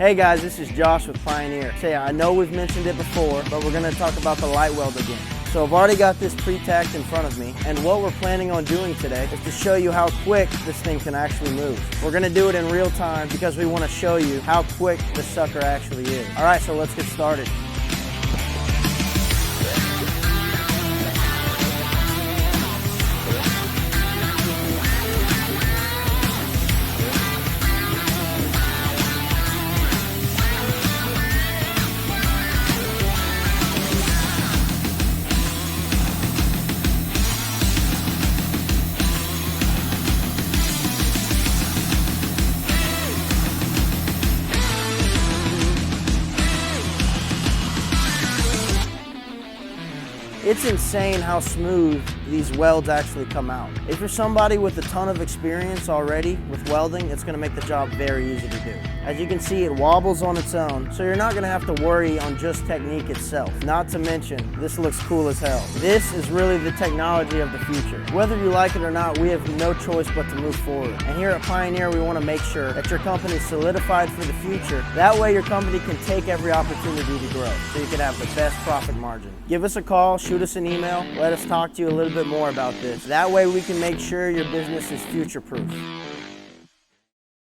Hey guys, this is Josh with Pioneer. Say, I know we've mentioned it before, but we're gonna talk about the light weld again. So I've already got this pre-tacked in front of me, and what we're planning on doing today is to show you how quick this thing can actually move. We're gonna do it in real time because we wanna show you how quick the sucker actually is. All right, so let's get started. It's insane how smooth these welds actually come out. If you're somebody with a ton of experience already with welding, it's gonna make the job very easy to do. As you can see, it wobbles on its own, so you're not gonna have to worry on just technique itself. Not to mention, this looks cool as hell. This is really the technology of the future. Whether you like it or not, we have no choice but to move forward. And here at Pioneer, we wanna make sure that your company is solidified for the future. That way your company can take every opportunity to grow, so you can have the best profit margin. Give us a call, shoot us an email, let us talk to you a little bit more about this. That way we can make sure your business is future-proof.